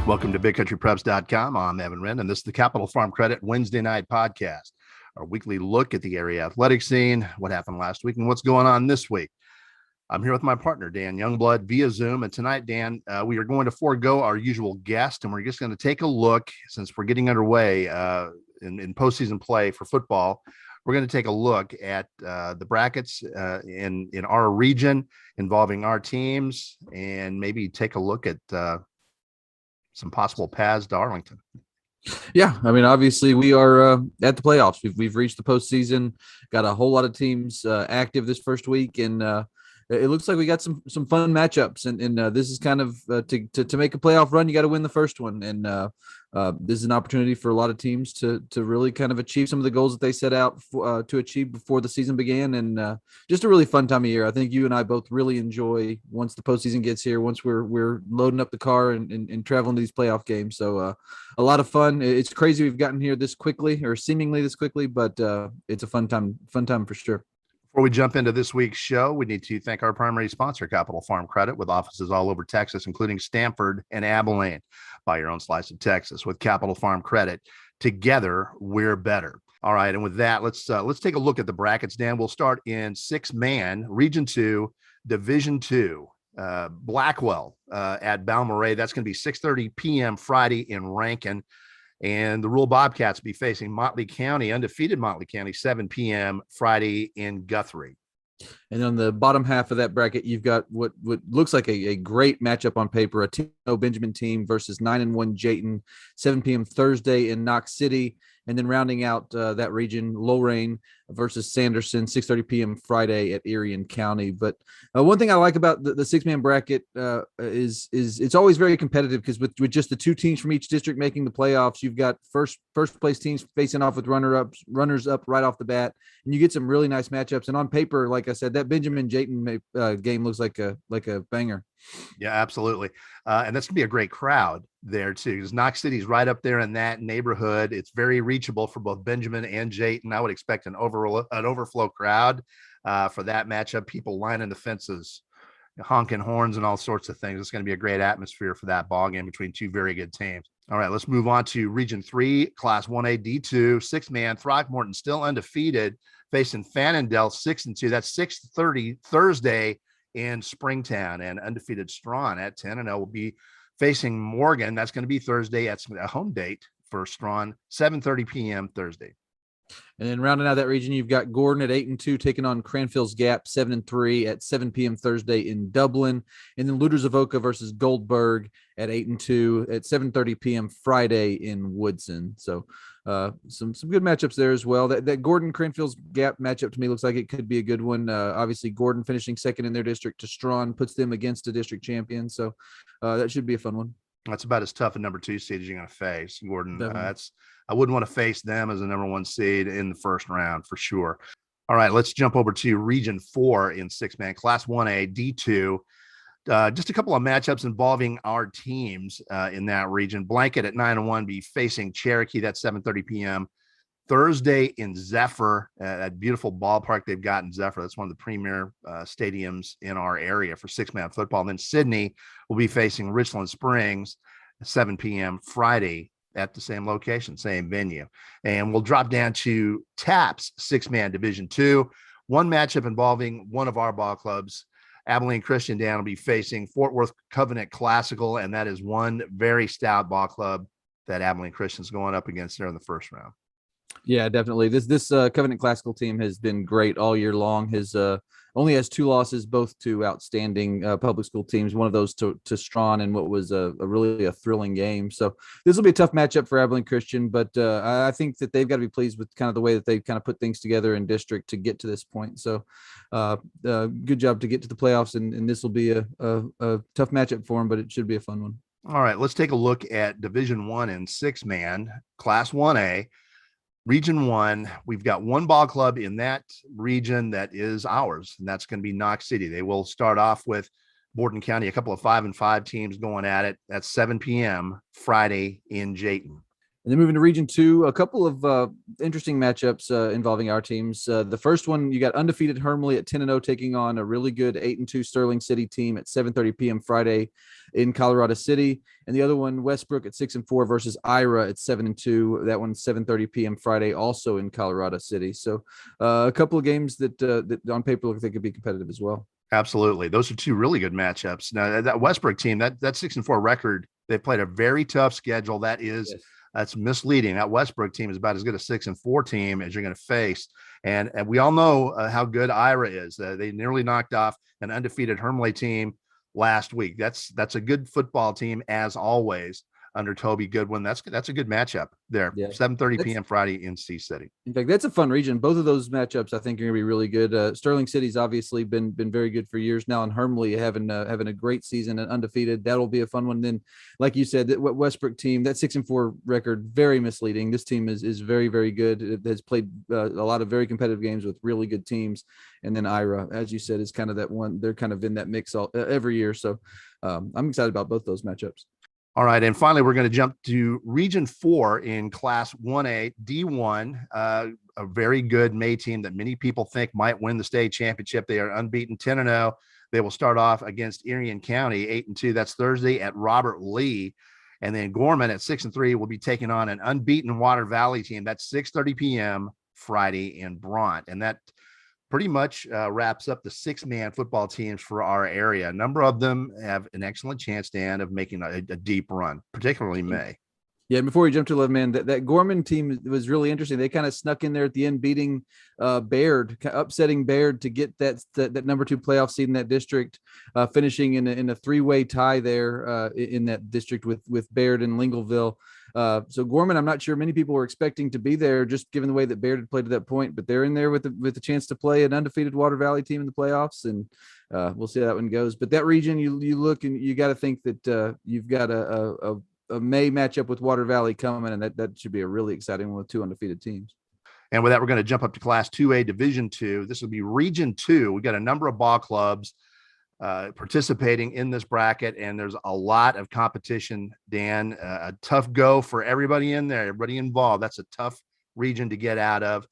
Welcome to BigCountryPreps.com. I'm Evan Wren, and this is the Capital Farm Credit Wednesday night podcast, our weekly look at the area athletic scene, what happened last week, and what's going on this week. I'm here with my partner, Dan Youngblood, via Zoom. And tonight, Dan, we are going to forego our usual guest, and we're just going to take a look, since we're getting underway in postseason play for football. We're going to take a look at the brackets in our region involving our teams, and maybe take a look at some possible paths to Arlington. Yeah, I mean, obviously we are at the playoffs. We've reached the postseason. Got a whole lot of teams active this first week, and it looks like we got some fun matchups. And this is kind of to make a playoff run, you got to win the first one. And this is an opportunity for a lot of teams to really kind of achieve some of the goals that they set out to achieve before the season began. And just a really fun time of year. I think you and I both really enjoy once the postseason gets here, once we're loading up the car and traveling to these playoff games. So a lot of fun. It's crazy we've gotten here this quickly, or seemingly this quickly, but it's a fun time for sure. Before we jump into this week's show, we need to thank our primary sponsor, Capital Farm Credit, with offices all over Texas, including Stanford and Abilene. Buy your own slice of Texas with Capital Farm Credit. Together, we're better. All right, and with that, let's take a look at the brackets, Dan. We'll start in 6-man, Region 2, Division 2. Blackwell at Balmorhea. That's going to be 6:30 p.m. Friday in Rankin. And the Rural Bobcats be facing Motley County, undefeated Motley County, 7 p.m. Friday in Guthrie. And on the bottom half of that bracket, you've got what looks like a great matchup on paper, a 2-0 Benjamin team versus 9-1 Jayton, 7 p.m. Thursday in Knox City. And then rounding out that region, Lorain versus Sanderson, 6:30 p.m. Friday at Erie and County. But one thing I like about the 6-man bracket is it's always very competitive, because with just the two teams from each district making the playoffs, you've got first place teams facing off with runners up right off the bat, and you get some really nice matchups. And on paper, like I said, that Benjamin Jayton game looks like a banger. Yeah, absolutely. And that's going to be a great crowd there, too, because Knox City's right up there in that neighborhood. It's very reachable for both Benjamin and Jayton. I would expect an overflow crowd for that matchup, people lining the fences, honking horns and all sorts of things. It's going to be a great atmosphere for that ball game between two very good teams. All right, let's move on to Region 3, Class 1A D2, 6-man, Throckmorton still undefeated, facing Fannondale 6-2. That's 6:30 Thursday in Springtown, and undefeated Strawn at 10-0 will be facing Morgan. That's going to be Thursday. That's a home date for Strawn, 7:30 p.m. Thursday. And then rounding out that region, you've got Gordon at 8-2 taking on Cranfield's Gap 7-3 at 7 p.m. Thursday in Dublin. And then Luders of Oka versus Goldberg at 8-2 at 7:30 p.m. Friday in Woodson. So some good matchups there as well. That Gordon Cranfield's Gap matchup to me looks like it could be a good one. Obviously, Gordon finishing second in their district to Strawn puts them against a district champion. So that should be a fun one. That's about as tough a number 2 seed as you're going to face, Gordon. I wouldn't want to face them as a number 1 seed in the first round for sure. All right, let's jump over to Region 4 in 6-man, Class 1A, D2. Just a couple of matchups involving our teams in that region. Blanket at 9-1 be facing Cherokee. That's 7:30 p.m. Thursday in Zephyr, that beautiful ballpark they've got in Zephyr. That's one of the premier stadiums in our area for 6-man football. And then Sydney will be facing Richland Springs, 7 p.m. Friday at the same location, same venue. And we'll drop down to TAPS 6-man Division 2. One matchup involving one of our ball clubs. Abilene Christian Dan will be facing Fort Worth Covenant Classical, and that is one very stout ball club that Abilene Christian's going up against there in the first round. Yeah, definitely. This Covenant Classical team has been great all year long. His only has 2 losses, both to outstanding public school teams. One of those to Strawn in what was a really thrilling game. So this will be a tough matchup for Abilene Christian, but I think that they've got to be pleased with kind of the way that they've kind of put things together in district to get to this point. So good job to get to the playoffs, and this will be a tough matchup for them, but it should be a fun one. All right, let's take a look at Division 1 and 6-man, Class 1A. Region 1, we've got one ball club in that region that is ours, and that's going to be Knox City. They will start off with Borden County, a couple of 5-5 teams going at it. That's 7 p.m. Friday in Jayton. And then moving to Region 2, a couple of interesting matchups involving our teams. The first one, you got undefeated Hermley at 10-0 taking on a really good 8-2 Sterling City team at 7:30 p.m. Friday in Colorado City. And the other one, Westbrook at 6-4 versus Ira at 7-2. That one's 7:30 p.m. Friday, also in Colorado City. So a couple of games that on paper look like they could be competitive as well. Absolutely. Those are two really good matchups. Now, that Westbrook team, that 6-4 record, they played a very tough schedule. That's misleading. That Westbrook team is about as good a 6-4 team as you're going to face. And we all know how good Ira is. They nearly knocked off an undefeated Hermley team last week. That's a good football team, as always, under Toby Goodwin. That's a good matchup there. Yeah. 7:30 p.m. Friday in Sea City. In fact, that's a fun region. Both of those matchups, I think, are going to be really good. Sterling City's obviously been very good for years now, and Hermley having a great season and undefeated. That'll be a fun one. Then, like you said, that Westbrook team, that 6-4 record, very misleading. This team is very, very good. It has played a lot of very competitive games with really good teams. And then Ira, as you said, is kind of that one. They're kind of in that mix every year. So I'm excited about both those matchups. All right. And finally, we're going to jump to Region 4 in Class 1A D1, a very good May team that many people think might win the state championship. They are unbeaten 10-0. They will start off against Irion County 8-2. That's Thursday at Robert Lee. And then Gorman at 6-3 will be taking on an unbeaten Water Valley team. That's 6:30 p.m. Friday in Bront. And that pretty much wraps up the 6-man football teams for our area. A number of them have an excellent chance, Dan, of making a deep run, particularly May. Yeah, before we jump to 11-man, that Gorman team was really interesting. They kind of snuck in there at the end, beating Baird, upsetting Baird to get that number 2 playoff seed in that district, finishing in a 3-way tie there in that district with Baird and Lingleville. So Gorman, I'm not sure many people were expecting to be there, just given the way that Baird had played to that point, but they're in there with the chance to play an undefeated Water Valley team in the playoffs, and we'll see how that one goes. But that region, you look and you got to think that you've got a May matchup with Water Valley coming, and that should be a really exciting one with 2 undefeated teams. And with that, we're going to jump up to Class 2A Division 2. This will be Region 2. We got a number of ball clubs participating in this bracket, and there's a lot of competition, Dan. A tough go for everybody in there, everybody involved. That's a tough region to get out of.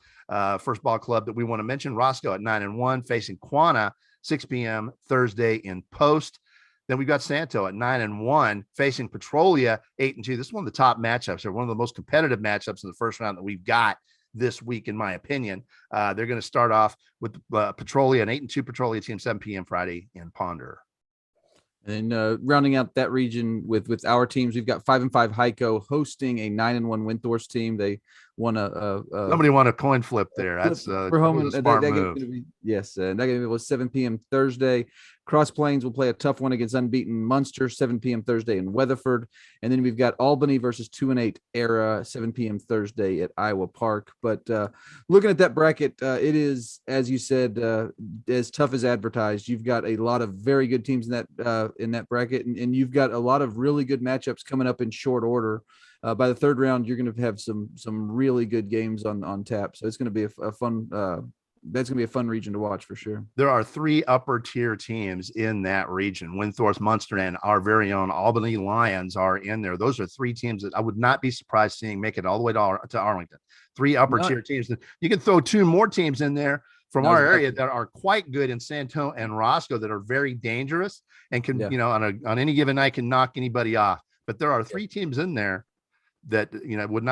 First ball club that we want to mention, Roscoe at 9-1, facing Quanah 6 p.m. Thursday in Post. Then we've got Santo at 9-1, facing Petrolia 8-2. This is one of the top matchups, or one of the most competitive matchups in the first round that we've got this week, in my opinion. They're going to start off with Petrolia, an 8-2 Petrolia team, 7 p.m. Friday in Ponder. And rounding out that region with our teams, we've got 5-5 Heiko hosting a 9-1 Windthorst team. They won somebody won a coin flip there. That's for home, a smart move. Yes, and that game was 7 p.m. Thursday. Cross Plains will play a tough one against unbeaten Munster, 7 p.m. Thursday in Weatherford. And then we've got Albany versus 2-8 Era, 7 p.m. Thursday at Iowa Park. But looking at that bracket, it is, as you said, as tough as advertised. You've got a lot of very good teams in that bracket, and you've got a lot of really good matchups coming up in short order. By the third round, you're going to have some really good games on tap. So it's going to be a fun that's going to be a fun region to watch for sure. There are 3 upper tier teams in that region. Windthorst, Munster, and our very own Albany Lions are in there. Those are 3 teams that I would not be surprised seeing make it all the way to Arlington. 3 upper tier teams. You can throw 2 more teams in there from our area that are quite good in Santo and Roscoe, that are very dangerous and can, on any given night can knock anybody off. But there are 3 teams in there that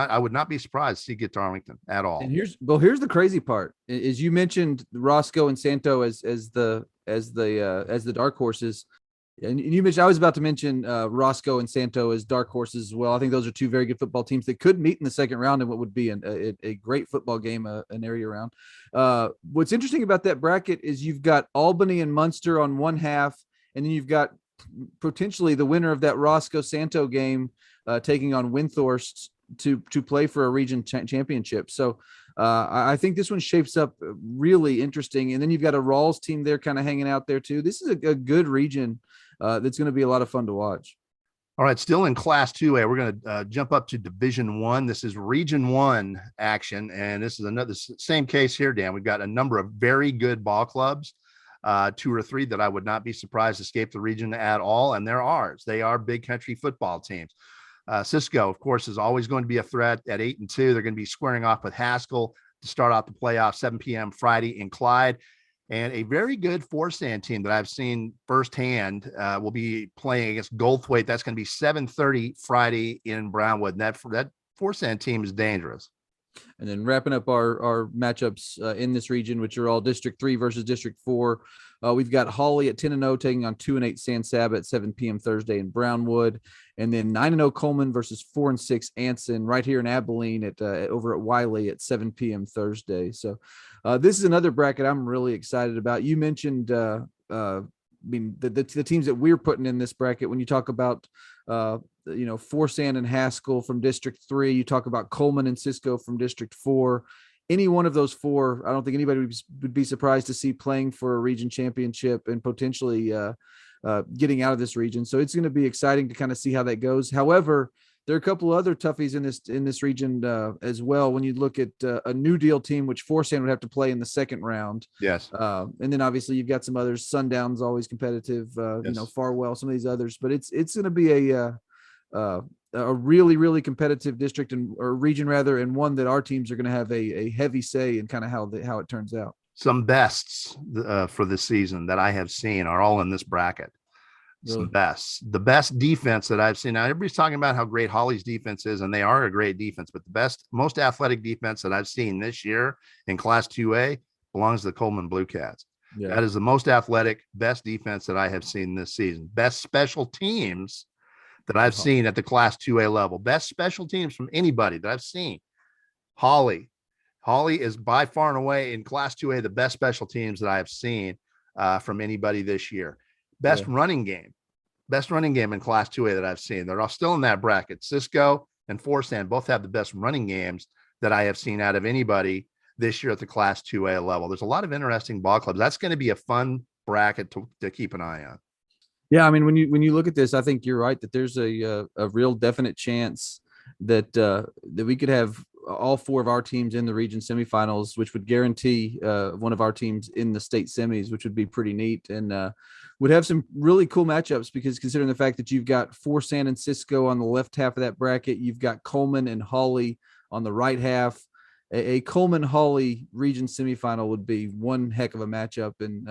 I would not be surprised to see get to Arlington at all. And here's the crazy part is you mentioned Roscoe and Santo as the dark horses, and you mentioned, I was about to mention Roscoe and Santo as dark horses as well. I think those are 2 very good football teams that could meet in the second round in what would be a great football game, an area round. What's interesting about that bracket is you've got Albany and Munster on one half, and then you've got potentially the winner of that Roscoe Santo game taking on Windthorst to play for a region championship. So I think this one shapes up really interesting. And then you've got a Rawls team there kind of hanging out there too. This is a good region that's going to be a lot of fun to watch. All right, still in Class 2A, we're going to jump up to Division 1. This is Region 1 action, and this is another same case here, Dan. We've got a number of very good ball clubs, 2 or 3 that I would not be surprised escape the region at all, and they're ours. They are big country football teams. Cisco, of course, is always going to be a threat at 8-2. They're going to be squaring off with Haskell to start off the playoffs, 7 p.m. Friday in Clyde. And a very good Forsan team that I've seen firsthand will be playing against Goldthwaite. That's going to be 7:30 Friday in Brownwood. And that Forsan team is dangerous. And then wrapping up our matchups in this region, which are all District 3 versus District 4. We've got Hawley at 10-0 taking on 2-8 San Saba at 7 p.m. Thursday in Brownwood. And then 9-0 Coleman versus 4-6 Anson right here in Abilene at over at Wiley at 7 p.m. Thursday. So this is another bracket I'm really excited about. You mentioned the teams that we're putting in this bracket. When you talk about Forsan and Haskell from District 3, you talk about Coleman and Cisco from District 4. Any one of those four, I don't think anybody would be surprised to see playing for a region championship and potentially getting out of this region. So it's going to be exciting to kind of see how that goes. However, there are a couple of other toughies in this region as well. When you look at a New Deal team, which Forsan would have to play in the second round. Yes. And then obviously you've got some others. Sundown's always competitive. Yes. Farwell, some of these others. But it's going to be a really, really competitive district or region rather, and one that our teams are going to have a heavy say in kind of how it turns out. Some bests for this season that I have seen are all in this bracket. Really? The best defense that I've seen. Now everybody's talking about how great Hawley's defense is, and they are a great defense, but the most athletic defense that I've seen this year in Class 2A belongs to the Coleman Blue Cats. Yeah. That is the most athletic, best defense that I have seen this season. Best special teams that I've seen at the Class 2A level. Best special teams from anybody that I've seen. Hawley is by far and away in Class 2A the best special teams that I have seen from anybody this year. Best running game in Class 2A that I've seen. They're all still in that bracket. Cisco and Forsan both have the best running games that I have seen out of anybody this year at the Class 2A level. There's a lot of interesting ball clubs. That's going to be a fun bracket to keep an eye on. Yeah, I mean, when you look at this, I think you're right that there's a real definite chance that we could have all four of our teams in the region semifinals, which would guarantee one of our teams in the state semis, which would be pretty neat and would have some really cool matchups because considering the fact that you've got Forsan and Cisco on the left half of that bracket, you've got Coleman and Hawley on the right half. A Coleman-Hawley region semifinal would be one heck of a matchup, and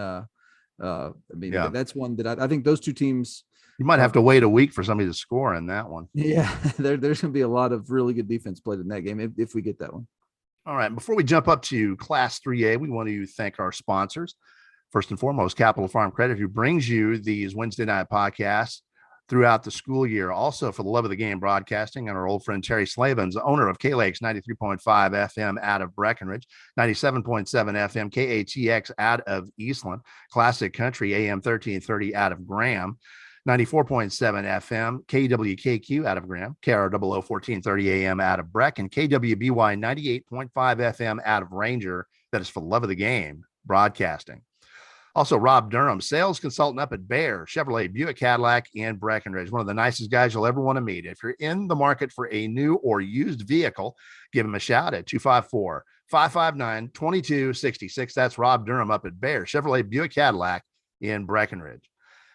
that's one that I think those two teams. You might have to wait a week for somebody to score in that one. Yeah, there's going to be a lot of really good defense played in that game if we get that one. All right. Before we jump up to Class 3A, we want to thank our sponsors. First and foremost, Capital Farm Credit, who brings you these Wednesday night podcasts throughout the school year. Also, for the love of the game broadcasting, and our old friend Terry Slavens, owner of K-Lakes 93.5 FM out of Breckenridge, 97.7 FM KATX out of Eastland, Classic Country AM 1330 out of Graham, 94.7 FM KWKQ out of Graham, KROO 1430 AM out of Breck, and KWBY 98.5 FM out of Ranger. That is for the love of the game broadcasting. Also, Rob Durham, sales consultant up at Bear, Chevrolet, Buick, Cadillac, and Breckenridge. One of the nicest guys you'll ever want to meet. If you're in the market for a new or used vehicle, give him a shout at 254-559-2266. That's Rob Durham up at Bear, Chevrolet, Buick, Cadillac in Breckenridge.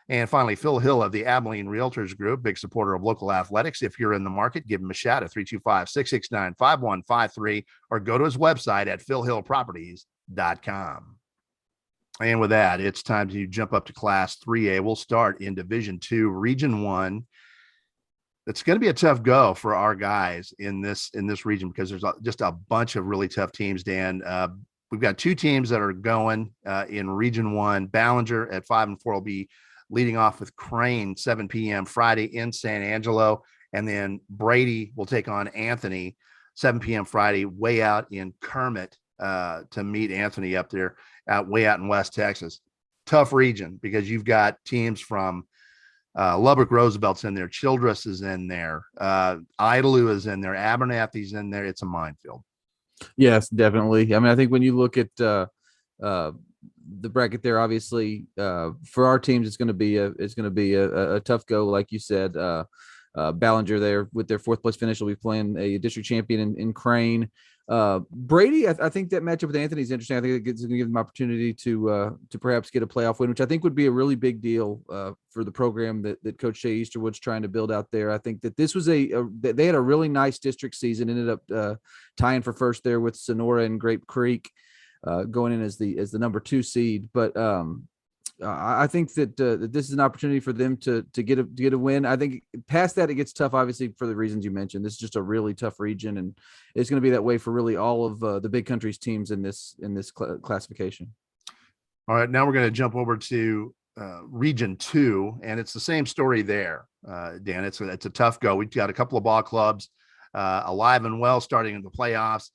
And finally, Phil Hill of the Abilene Realtors Group, big supporter of local athletics. If you're in the market, give him a shout at 325-669-5153 or go to his website at philhillproperties.com. And with that, it's time to jump up to Class 3A. We'll start in Division 2, Region 1. It's going to be a tough go for our guys in this region because there's just a bunch of really tough teams, Dan. We've got two teams that are going in Region 1. Ballinger at 5-4 will be leading off with Crane, 7 p.m. Friday in San Angelo. And then Brady will take on Anthony, 7 p.m. Friday, way out in Kermit to meet Anthony up there. Way out in West Texas. Tough region because you've got teams from Lubbock Roosevelt's in there, Childress is in there, Idalou is in there, Abernathy's in there. It's a minefield. Yes, definitely. I mean, I think when you look at the bracket there, obviously for our teams, it's going to be a tough go, like you said. Ballinger there with their fourth place finish will be playing a district champion in Crane. Brady, I think that matchup with Anthony is interesting. I think it's going to give them opportunity to perhaps get a playoff win, which I think would be a really big deal for the program that Coach Shea Easterwood's trying to build out there. I think that this was they had a really nice district season, ended up tying for first there with Sonora and Grape Creek, going in as the number 2 seed. But I think that this is an opportunity for them to get a win. I think past that it gets tough, obviously, for the reasons you mentioned. This is just a really tough region, and it's going to be that way for really all of the Big Country's teams in this classification. All right, now we're going to jump over to Region 2, and it's the same story there, Dan. It's a tough go. We've got a couple of ball clubs alive and well starting in the playoffs.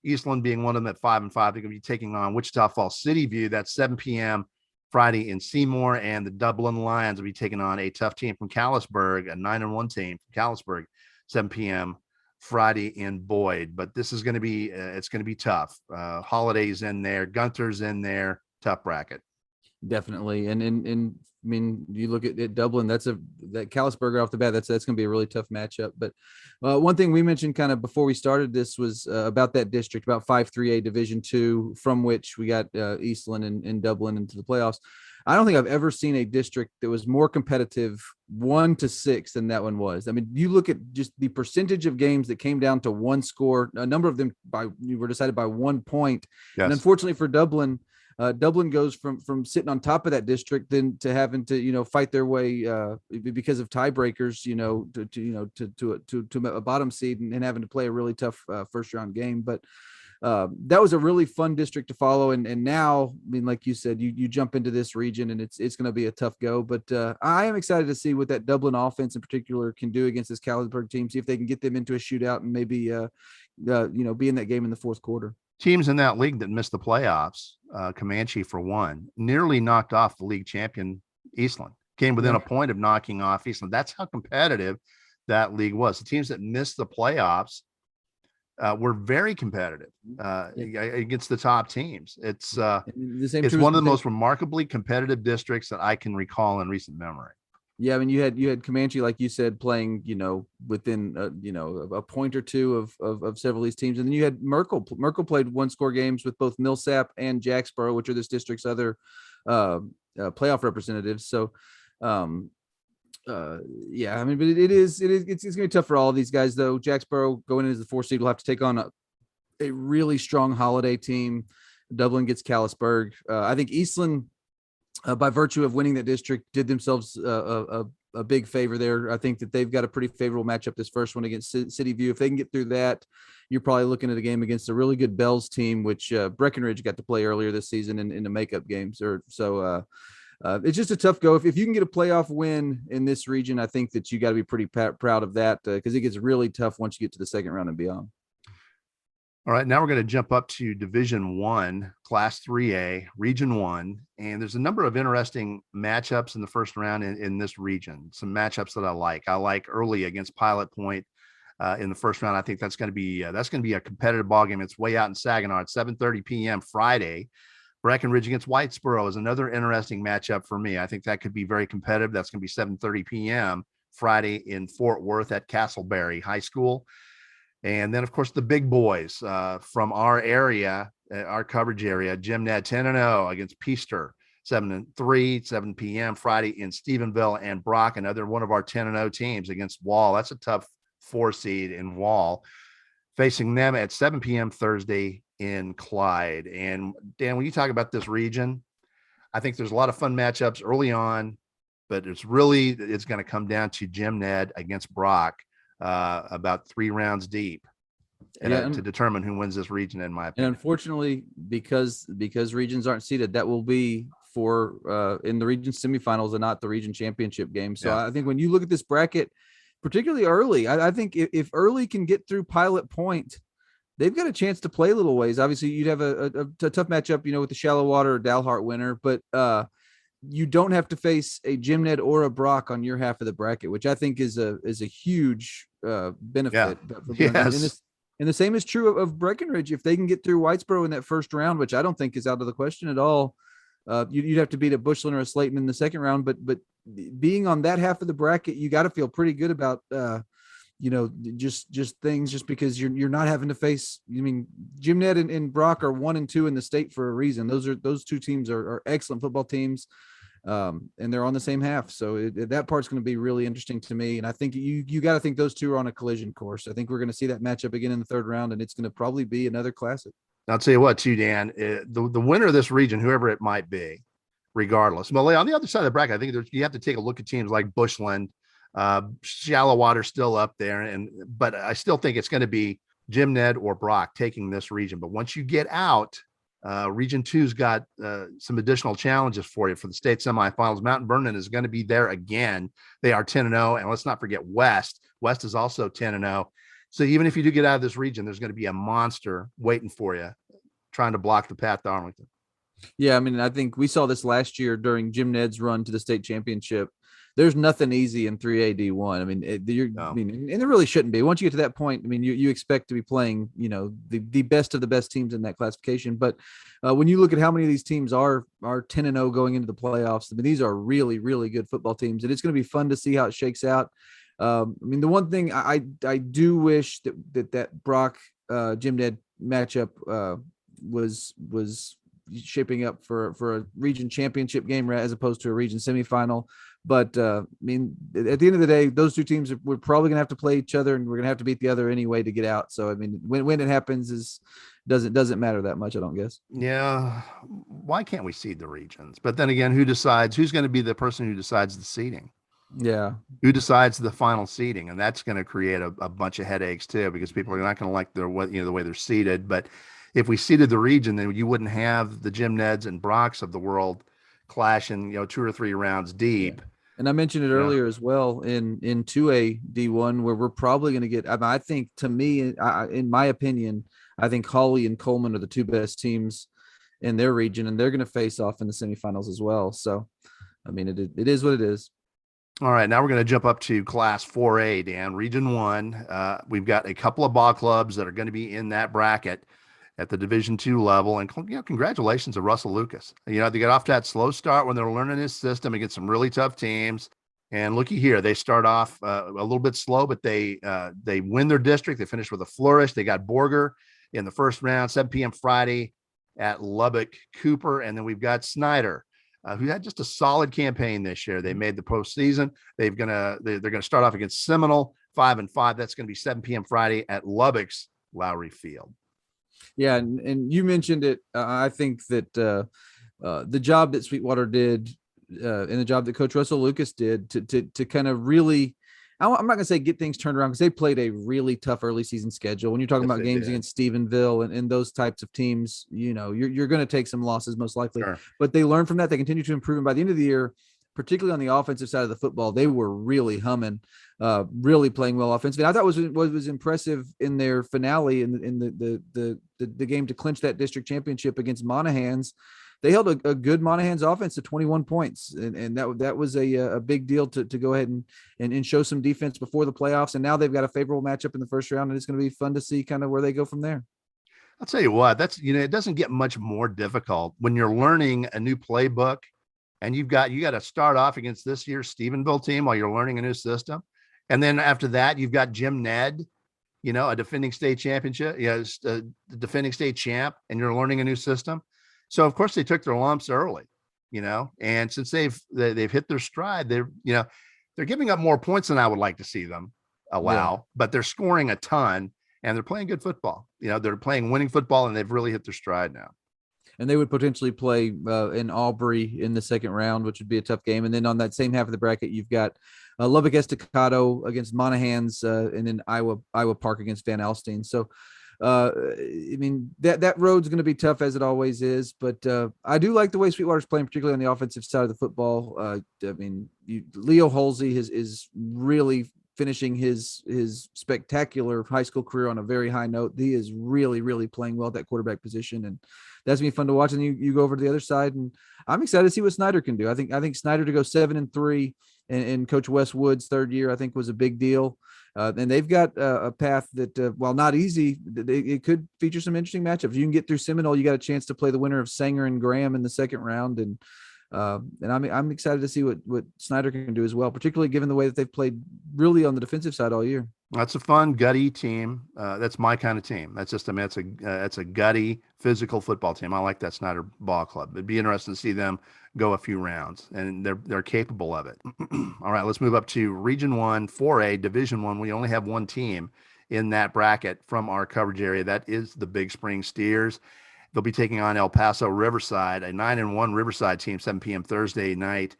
Eastland being one of them at 5-5. They're going to be taking on Wichita Falls City View. That's 7 p.m. Friday in Seymour, and the Dublin Lions will be taking on a tough team from Callisburg, a 9-1 team from Callisburg, 7 p.m. Friday in Boyd. But this is going to be it's going to be tough. Holidays in there, Gunter's in there, tough bracket. Definitely, and I mean, you look at Dublin. That Callisburg off the bat. That's going to be a really tough matchup. But one thing we mentioned kind of before we started this was about that district, about 5-3A Division II, from which we got Eastland and Dublin into the playoffs. I don't think I've ever seen a district that was more competitive 1-6 than that one was. I mean, you look at just the percentage of games that came down to one score. A number of them were decided by 1 point, yes. And unfortunately for Dublin. Dublin goes from sitting on top of that district then to having to fight their way because of tiebreakers to a bottom seed and having to play a really tough first round game. But that was a really fun district to follow, and now, I mean, like you said, you jump into this region and it's going to be a tough go. But I am excited to see what that Dublin offense in particular can do against this Callisburg team. See if they can get them into a shootout and maybe be in that game in the fourth quarter. Teams in that league that missed the playoffs, Comanche for one, nearly knocked off the league champion Eastland. Came within a point of knocking off Eastland. That's how competitive that league was. The teams that missed the playoffs were very competitive against the top teams. It's one of the most remarkably competitive districts that I can recall in recent memory. Yeah, I mean, you had Comanche, like you said, playing, within, a point or two of several of these teams. And then you had Merkel. Merkel played 1-score games with both Millsap and Jacksboro, which are this district's other playoff representatives. So, I mean, but it's going to be tough for all of these guys, though. Jacksboro going in as the 4th seed will have to take on a really strong Holiday team. Dublin gets Callisburg. I think Eastland, by virtue of winning that district, did themselves a big favor there. I think that they've got a pretty favorable matchup this first one against City View. If they can get through that, you're probably looking at a game against a really good Bells team, which Breckenridge got to play earlier this season in the makeup games. It's just a tough go. If you can get a playoff win in this region, I think that you got to be pretty proud of that because it gets really tough once you get to the second round and beyond. All right, now we're going to jump up to Division 1, Class 3A, Region 1, and there's a number of interesting matchups in the first round in this region. Some matchups that I like. I like early against Pilot Point in the first round. I think that's going to be a competitive ball game. It's way out in Saginaw at 7:30 p.m. Friday. Breckenridge against Whitesboro is another interesting matchup for me. I think that could be very competitive. That's going to be 7:30 p.m. Friday in Fort Worth at Castleberry High School. And then, of course, the big boys from our area, our coverage area, GymNet 10-0 against Peaster, 7-3, 7 p.m. Friday in Stephenville, and Brock, another one of our 10-0 teams against Wall. That's a tough 4 seed in Wall, facing them at 7 p.m. Thursday in Clyde. And Dan, when you talk about this region, I think there's a lot of fun matchups early on, but it's going to come down to GymNet against Brock. About 3 rounds deep to determine who wins this region, in my opinion. And unfortunately, because regions aren't seeded, that will be for in the region semifinals and not the region championship game. So I think when you look at this bracket, particularly early, I think if early can get through Pilot Point, they've got a chance to play a little ways. Obviously, you'd have a tough matchup, with the Shallow Water or Dalhart winner, but you don't have to face a GymNet or a Brock on your half of the bracket, which I think is a huge benefit. Yes. And the same is true of Breckenridge. If they can get through Whitesboro in that first round, which I don't think is out of the question at all, you'd have to beat a Bushland or a Slayton in the second round. But being on that half of the bracket, you got to feel pretty good about just things, just because you're not having to face. I mean, Jim Ned and Brock are 1 and 2 in the state for a reason. Those two teams are excellent football teams, and they're on the same half. So that part's going to be really interesting to me. And I think you got to think those two are on a collision course. I think we're going to see that matchup again in the third round, and it's going to probably be another classic. I'll tell you what, too, Dan, the winner of this region, whoever it might be, regardless. Well, on the other side of the bracket, I think you have to take a look at teams like Bushland, Shallow Water still up there, but I still think it's going to be Jim Ned or Brock taking this region. But once you get out, Region 2's got some additional challenges for you for the state semifinals. Mountain Vernon is going to be there again. They are 10-0, and let's not forget West. West is also 10-0. So even if you do get out of this region, there's going to be a monster waiting for you, trying to block the path to Arlington. Yeah, I mean, I think we saw this last year during Jim Ned's run to the state championship. There's nothing easy in 3A D1. I mean, and there really shouldn't be. Once you get to that point, I mean, you expect to be playing, the best of the best teams in that classification. But when you look at how many of these teams are 10-0 going into the playoffs, I mean, these are really, really good football teams, and it's going to be fun to see how it shakes out. I mean, the one thing I do wish that Brock Jim Ned matchup was shaping up for a region championship game as opposed to a region semifinal. But I mean, at the end of the day, those two teams we're probably gonna have to play each other, and we're gonna have to beat the other anyway to get out. So I mean, when it happens doesn't matter that much, I don't guess. Yeah, why can't we seed the regions? But then again, who's going to be the person who decides the seeding? Yeah, who decides the final seeding? And that's going to create a bunch of headaches too, because people are not going to like the way they're seated. But if we seeded the region, then you wouldn't have the Jim Neds and Brocks of the world clashing, 2 or 3 rounds deep. Yeah. And I mentioned it earlier as well in 2A D1, where we're probably going to get, I think, to me, in my opinion, I think Hawley and Coleman are the two best teams in their region, and they're going to face off in the semifinals as well. So, I mean, it is what it is. All right, now we're going to jump up to Class 4A, Dan, Region 1. We've got a couple of ball clubs that are going to be in that bracket at the Division 2 level. And congratulations to Russell Lucas. They get off to that slow start when they're learning his system against some really tough teams. And looky here, they start off a little bit slow, but they win their district. They finish with a flourish. They got Borger in the first round, 7 p.m. Friday at Lubbock Cooper. And then we've got Snyder, who had just a solid campaign this year. They made the postseason. They're going to start off against Seminole, 5-5. That's going to be 7 p.m. Friday at Lubbock's Lowry Field. Yeah, and you mentioned it. I think that the job that Sweetwater did and the job that Coach Russell Lucas did to kind of really, I'm not going to say get things turned around, because they played a really tough early season schedule. When you're talking about games against Stephenville and those types of teams, you're going to take some losses most likely. Sure. But they learned from that. They continue to improve. And by the end of the year, particularly on the offensive side of the football, they were really humming, really playing well offensively. I thought what was impressive in their finale in the game to clinch that district championship against Monahans. They held a good Monahans offense to 21 points. And that was a big deal to go ahead and show some defense before the playoffs. And now they've got a favorable matchup in the first round, and it's going to be fun to see kind of where they go from there. I'll tell you what, it doesn't get much more difficult when you're learning a new playbook, and you got to start off against this year's Stephenville team while you're learning a new system. And then after that, you've got Jim Ned, a defending state championship, the defending state champ, and you're learning a new system. So of course they took their lumps early, and since they've hit their stride, they're giving up more points than I would like to see them allow, but they're scoring a ton and they're playing good football. They're playing winning football, and they've really hit their stride now. And they would potentially play in Aubrey in the second round, which would be a tough game. And then on that same half of the bracket, you've got Lubbock Estacado against Monahans, and then Iowa Park against Van Alstyne. So, I mean, that road's going to be tough, as it always is. But I do like the way Sweetwater's playing, particularly on the offensive side of the football. I mean, Leo Halsey is really finishing his spectacular high school career on a very high note. He is really, really playing well at that quarterback position, and that's gonna be fun to watch. And you go over to the other side, and I'm excited to see what Snyder can do. I think Snyder to go 7-3 and Coach Wes Wood's third year, I think, was a big deal. And they've got a path that, while not easy, it could feature some interesting matchups. You can get through Seminole, you got a chance to play the winner of Sanger and Graham in the second round, and And I'm excited to see what Snyder can do as well, particularly given the way that they've played really on the defensive side all year. That's a fun, gutty team. That's my kind of team. That's just, I mean, it's a gutty, physical football team. I like that Snyder Ball Club. It'd be interesting to see them go a few rounds, and they're capable of it. All right, let's move up to Region 1, 4A, Division 1. We only have one team in that bracket from our coverage area. That is the Big Spring Steers. They'll be taking on El Paso Riverside, a 9-1 Riverside team, 7 p.m. Thursday night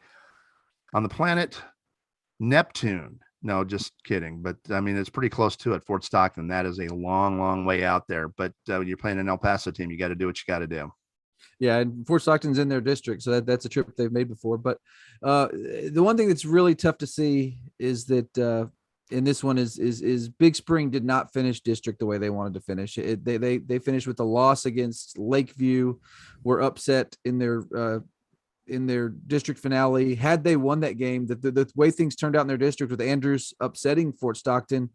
on the planet Neptune. No, just kidding. But I mean, it's pretty close to it. Fort Stockton. That is a long, long way out there. But when you're playing an El Paso team, you got to do what you got to do. Yeah, and Fort Stockton's in their district, so that's a trip they've made before. But the one thing that's really tough to see is that in this one is Big Spring did not finish district the way they wanted to finish. They finished with a loss against Lakeview, were upset in their district finale. Had they won that game, the way things turned out in their district with Andrews upsetting Fort Stockton,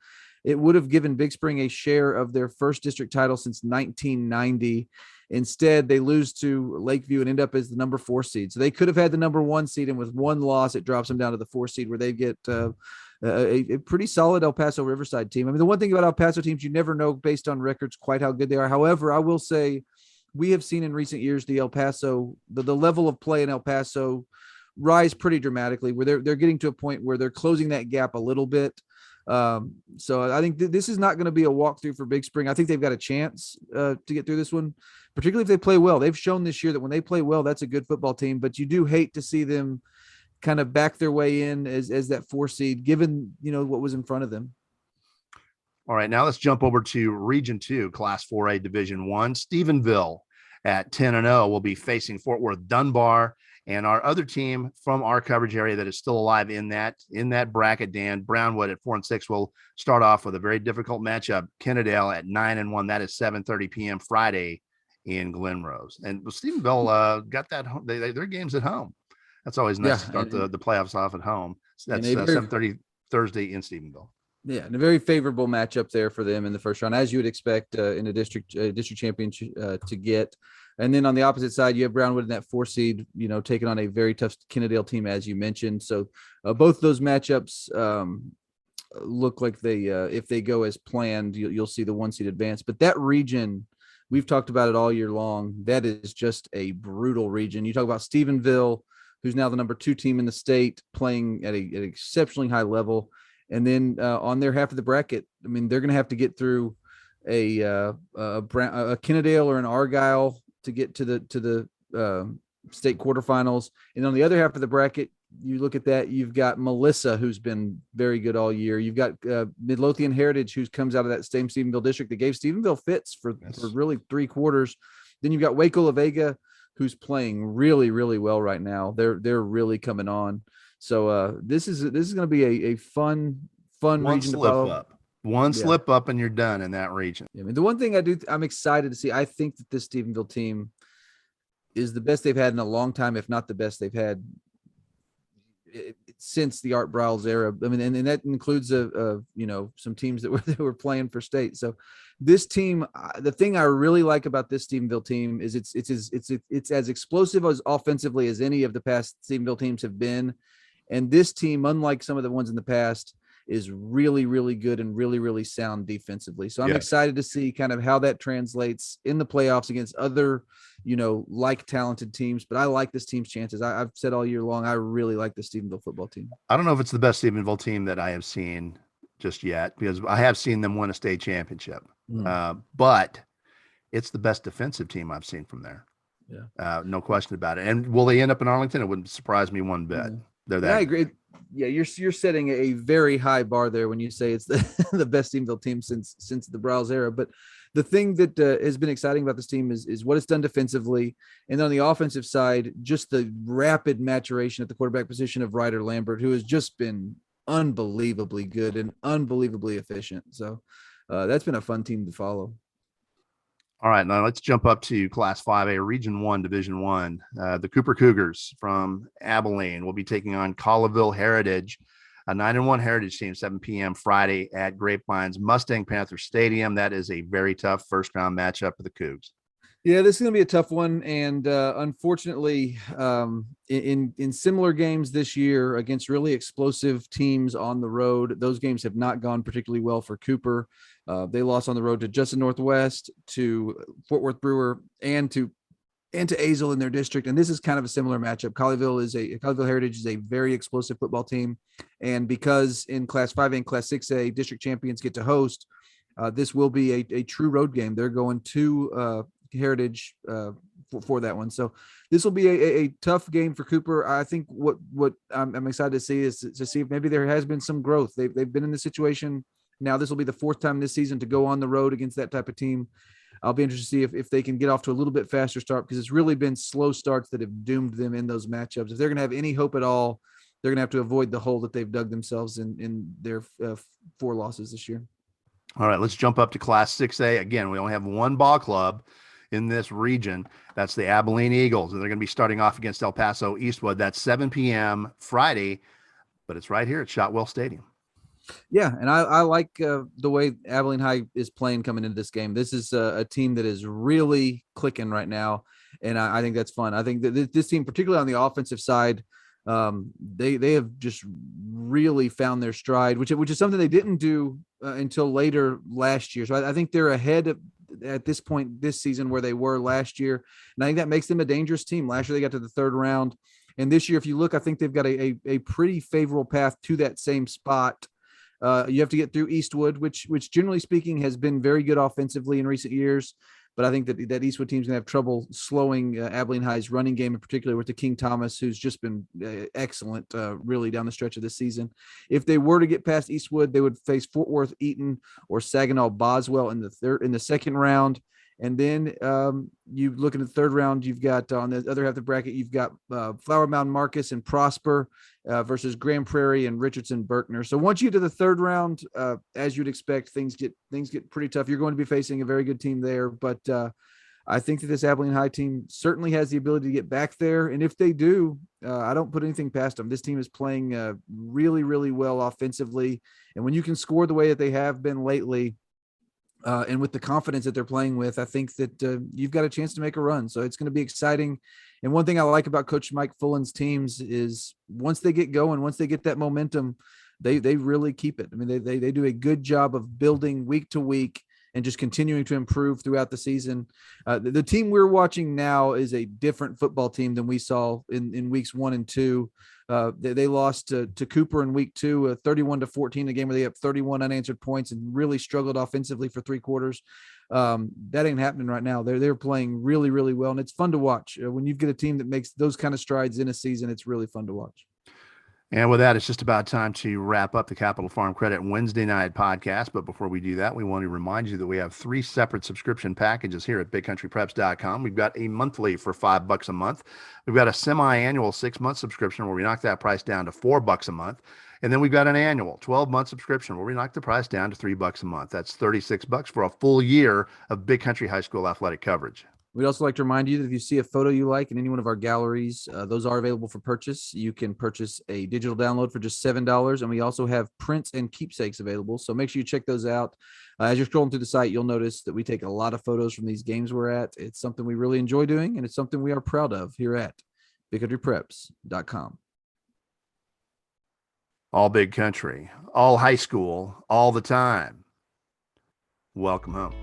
it would have given Big Spring a share of their first district title since 1990. Instead, they lose to Lakeview and end up as the number 4 seed. So they could have had the number 1 seed, and with one loss, it drops them down to the 4 seed, where they get a pretty solid El Paso Riverside team. I mean, the one thing about El Paso teams, you never know based on records quite how good they are. However, I will say we have seen in recent years the El Paso, the level of play in El Paso rise pretty dramatically, where they're getting to a point where they're closing that gap a little bit. So I think this is not going to be a walkthrough for Big Spring. I think they've got a chance to get through this one, particularly if they play well. They've shown this year that when they play well, that's a good football team, but you do hate to see them kind of back their way in as that 4 seed, given, what was in front of them. All right, now let's jump over to Region 2, Class 4A, Division 1. Stephenville at 10-0 will be facing Fort Worth Dunbar. And our other team from our coverage area that is still alive in that bracket, Dan, Brownwood at 4-6, will start off with a very difficult matchup. Kennedale at 9-1. That is 7:30 p.m. Friday in Glen Rose. And Stephenville got that home. Their games at home. That's always nice to start the playoffs off at home. So that's 7:30 Thursday in Stephenville. Yeah, and a very favorable matchup there for them in the first round, as you would expect in a district championship to get. And then on the opposite side, you have Brownwood in that 4 seed, taking on a very tough Kennedale team, as you mentioned. So both those matchups look like if they go as planned, you'll see the 1 seed advance. But that region, we've talked about it all year long. That is just a brutal region. You talk about Stephenville, who's now the number 2 team in the state, playing at an exceptionally high level. And then on their half of the bracket, I mean, they're going to have to get through a Kennedale or an Argyle to get to the state quarterfinals. And on the other half of the bracket, you look at that, you've got Melissa, who's been very good all year. You've got Midlothian Heritage, who comes out of that same Stephenville district that gave Stephenville fits for really 3 quarters. Then you've got Waco La Vega, who's playing really, really well right now. They're really coming on. So this is going to be a fun region to follow. One slip up and you're done in that region. I mean, the one thing I'm excited to see, I think that this Stephenville team is the best they've had in a long time, if not the best they've had since the Art Briles era. I mean, and that includes some teams that were playing for state. So this team, the thing I really like about this Stephenville team is it's as explosive as offensively as any of the past Stephenville teams have been. And this team, unlike some of the ones in the past, is really, really good and really, really sound defensively. So I'm excited to see kind of how that translates in the playoffs against other, like talented teams. But I like this team's chances. I've said all year long, I really like the Stephenville football team. I don't know if it's the best Stephenville team that I have seen just yet, because I have seen them win a state championship. But it's the best defensive team I've seen from there. Yeah. No question about it. And will they end up in Arlington? It wouldn't surprise me one bit. I agree. Yeah, you're setting a very high bar there when you say it's the best Stephenville team since the Briles era. But the thing that has been exciting about this team is what it's done defensively, and on the offensive side, just the rapid maturation at the quarterback position of Ryder Lambert, who has just been unbelievably good and unbelievably efficient. So that's been a fun team to follow. All right, now let's jump up to Class 5A, Region 1, Division 1. The Cooper Cougars from Abilene will be taking on Colleyville Heritage, a 9-1 Heritage team, 7 p.m. Friday at Grapevine's Mustang Panther Stadium. That is a very tough first-round matchup for the Cougs. Yeah, this is going to be a tough one, and unfortunately, in similar games this year against really explosive teams on the road, those games have not gone particularly well for Cooper. They lost on the road to Justin Northwest, to Fort Worth Brewer, and to Azle in their district. And this is kind of a similar matchup. Colleyville Heritage is a very explosive football team, and because in Class 5A and Class 6A district champions get to host, this will be a true road game. They're going to Heritage for that one. So this will be a tough game for Cooper. I think what I'm excited to see is to see if maybe there has been some growth. They've been in this situation now. This will be the fourth time this season to go on the road against that type of team. I'll be interested to see if they can get off to a little bit faster start, because it's really been slow starts that have doomed them in those matchups. If they're going to have any hope at all, they're going to have to avoid the hole that they've dug themselves in their 4 losses this year. All right, let's jump up to Class 6A. Again, we only have one ball club in this region. That's the Abilene Eagles, and they're going to be starting off against El Paso Eastwood. That's 7 p.m. Friday, but it's right here at Shotwell Stadium. Yeah, and I like the way Abilene High is playing coming into this game. This is a team that is really clicking right now, and I think that's fun. I think that this team, particularly on the offensive side, they have just really found their stride, which is something they didn't do until later last year. So I think they're ahead at this point this season where they were last year, and I think that makes them a dangerous team. Last year they got to the 3rd round, and this year, if you look, I think they've got a pretty favorable path to that same spot. You have to get through Eastwood, which generally speaking has been very good offensively in recent years. But I think that Eastwood team's gonna have trouble slowing Abilene High's running game, in particular with the King Thomas, who's just been excellent really down the stretch of this season. If they were to get past Eastwood, they would face Fort Worth Eaton or Saginaw Boswell in the second round. And then you look at the 3rd round, you've got on the other half of the bracket, you've got Flower Mound Marcus and Prosper versus Grand Prairie and Richardson Berkner. So once you get to the 3rd round, as you'd expect, things get pretty tough. You're going to be facing a very good team there, but I think that this Abilene High team certainly has the ability to get back there. And if they do, I don't put anything past them. This team is playing really, really well offensively. And when you can score the way that they have been lately, and with the confidence that they're playing with, I think that you've got a chance to make a run. So it's going to be exciting. And one thing I like about Coach Mike Fullen's teams is once they get going, once they get that momentum, they really keep it. I mean, they do a good job of building week to week and just continuing to improve throughout the season. The team we're watching now is a different football team than we saw in weeks 1 and 2. They lost to Cooper in week 2, 31-14, a game where they have 31 unanswered points and really struggled offensively for 3 quarters. That ain't happening right now. They're playing really, really well, and it's fun to watch. When you get a team that makes those kind of strides in a season, it's really fun to watch. And with that, it's just about time to wrap up the Capital Farm Credit Wednesday night podcast. But before we do that, we want to remind you that we have 3 separate subscription packages here at bigcountrypreps.com. We've got a monthly for $5 a month. We've got a semi-annual 6-month subscription where we knock that price down to $4 a month. And then we've got an annual 12-month subscription where we knock the price down to $3 a month. That's $36 for a full year of Big Country High School athletic coverage. We'd also like to remind you that if you see a photo you like in any one of our galleries, those are available for purchase. You can purchase a digital download for just $7, and we also have prints and keepsakes available. So make sure you check those out. As you're scrolling through the site, you'll notice that we take a lot of photos from these games we're at. It's something we really enjoy doing, and it's something we are proud of here at bigcountrypreps.com. All Big Country, all high school, all the time. Welcome home.